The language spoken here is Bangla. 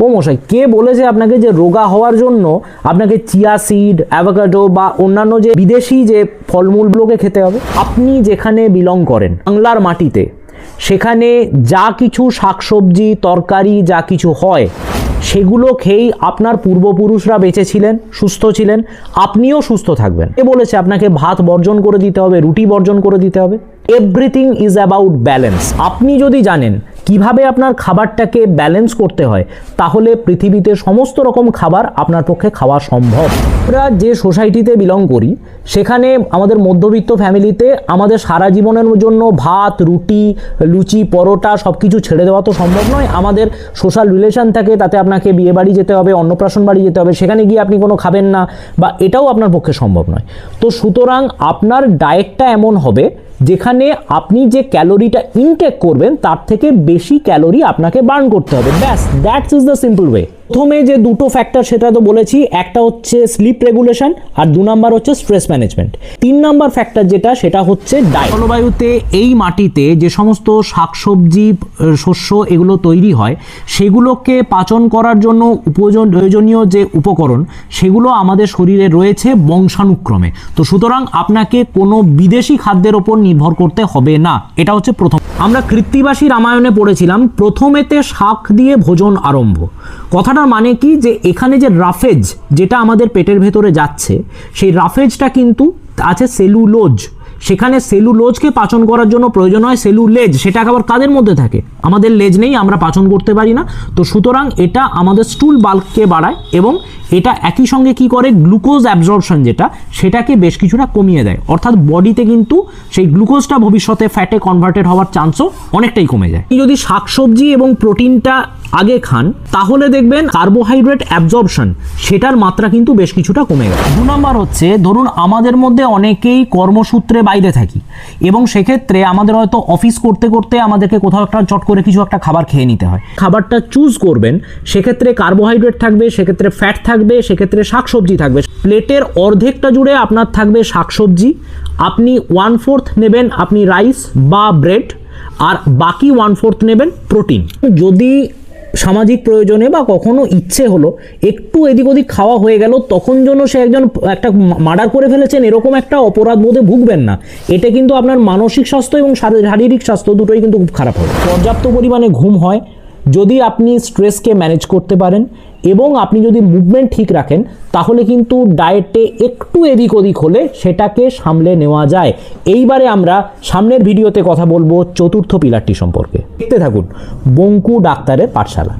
ও মশাই, কে বলেছে আপনাকে যে রোগা হওয়ার জন্য আপনাকে চিয়া সিড, অ্যাভোকাডো বা অন্যান্য যে বিদেশি যে ফলমূলগুলোকে খেতে হবে? আপনি যেখানে বিলং করেন, বাংলার মাটিতে, সেখানে যা কিছু শাকসবজি তরকারি যা কিছু হয় সেগুলো খেয়েই আপনার পূর্বপুরুষরা বেঁচে ছিলেন, সুস্থ ছিলেন, আপনিও সুস্থ থাকবেন। কে বলেছে আপনাকে ভাত বর্জন করে দিতে হবে, রুটি বর্জন করে দিতে হবে? Everything is about balance. আপনি যদি জানেন কিভাবে আপনার খাবারটাকে ব্যালেন্স করতে হয়, তাহলে পৃথিবীতে সমস্ত রকম খাবার আপনার পক্ষে খাওয়া সম্ভব। আমরা যে সোসাইটিতে বিলং করি সেখানে আমাদের মধ্যবিত্ত ফ্যামিলিতে আমাদের সারা জীবনের জন্য ভাত, রুটি, লুচি, পরোটা সব কিছু ছেড়ে দেওয়া তো সম্ভব নয়। আমাদের সোশ্যাল রিলেশন থাকে, তাতে আপনাকে বিয়ে বাড়ি যেতে হবে, অন্নপ্রাশন বাড়ি যেতে হবে, সেখানে গিয়ে আপনি কোনো খাবেন না, বা এটাও আপনার পক্ষে সম্ভব নয়। তো সুতরাং আপনার ডায়েটটা এমন হবে যেখানে আপনি যে ক্যালোরিটা ইনটেক করবেন তার থেকে বেশি ক্যালোরি আপনাকে বার্ন করতে হবে। ব্যাস, that's is the simple way. প্রথমে যে দুটো ফ্যাক্টর সেটা তো বলেছি, একটা হচ্ছে স্লিপ রেগুলেশন আর 2 নাম্বার হচ্ছে স্ট্রেস ম্যানেজমেন্ট। 3 নাম্বার ফ্যাক্টর যেটা সেটা হচ্ছে ডায়েট। জলবায়ুতে এই মাটিতে যে সমস্ত শাকসবজি, শস্য এগুলো তৈরি হয় সেগুলোকে পাচন করার জন্য প্রয়োজনীয় যে উপকরণ সেগুলো আমাদের শরীরে রয়েছে বংশানুক্রমে। তো সুতরাং আপনাকে কোনো বিদেশি খাদ্যের ওপর নির্ভর করতে হবে না। এটা হচ্ছে প্রথম। আমরা কৃত্তিবাসী রামায়ণে পড়েছিলাম প্রথমেতে শাক দিয়ে ভোজন আরম্ভ। কথাটার মানে কি, যে এখানে যে রাফেজ যেটা আমাদের পেটের ভেতরে যাচ্ছে সেই রাফেজটা কিন্তু আছে সেলুলোজ। সেখানে সেলুলোজকে পাচন করার জন্য প্রয়োজন হয় সেলুলেজ। সেটা আবার কাদের মধ্যে থাকে? আমাদের লেজ নেই, আমরা পাচন করতে পারি না। তো সুতরাং এটা আমাদের স্টুল বাল্ককে বাড়ায় এবং এটা একই সঙ্গে কি করে, গ্লুকোজ অ্যাবজর্পশন যেটা সেটাকে বেশ কিছুটা কমিয়ে দেয়। অর্থাৎ বডিতে কিন্তু সেই গ্লুকোজটা ভবিষ্যতে ফ্যাটে কনভার্টেড হওয়ার চান্সও অনেকটাই কমে যায়। যদি শাকসবজি এবং প্রোটিনটা আগে খান তাহলে দেখবেন কার্বোহাইড্রেট অ্যাবজর্পশন সেটার মাত্রা কিন্তু বেশ কিছুটা কমে গেল। 2 নাম্বার হচ্ছে, ধরুন আমাদের মধ্যে অনেকেই কর্মসূত্রে বাইরে থাকি এবং সেক্ষেত্রে আমাদের হয়তো অফিস করতে করতে আমাদেরকে কোথাও একটা চট করে কিছু একটা খাবার খেয়ে নিতে হয়। খাবারটা চুজ করবেন, সেক্ষেত্রে কার্বোহাইড্রেট থাকবে, সেক্ষেত্রে ফ্যাট থাকবে, সেক্ষেত্রে শাকসবজি থাকবে। প্লেটের অর্ধেকটা জুড়ে আপনার থাকবে শাকসবজি, আপনি 1/4 নেবেন আপনি রাইস বা ব্রেড, আর বাকি 1/4 নেবেন প্রোটিন। যদি সামাজিক প্রয়োজনে বা কখনো ইচ্ছে হলো একটু এদিক ওদিক খাওয়া হয়ে গেল, তখন যেন সে একটা মার্ডার করে ফেলেছেন এরকম একটা অপরাধ বোধে ভুগবেন না। এটা কিন্তু আপনার মানসিক স্বাস্থ্য এবং শারীরিক স্বাস্থ্য দুটোই কিন্তু খুব খারাপ হবে। পর্যাপ্ত পরিমাণে ঘুম হয়, যদি আপনি স্ট্রেসকে ম্যানেজ করতে পারেন এবং আপনি যদি মুভমেন্ট ঠিক রাখেন, তাহলে কিন্তু ডায়েটে একটু এদিক ওদিক হলে সেটাকে সামলে নেওয়া যায়। এইবারে আমরা সামনের ভিডিওতে কথা বলবো চতুর্থ পিলারটি সম্পর্কে। দেখতে থাকুন বঙ্কু ডাক্তারের পাঠশালা।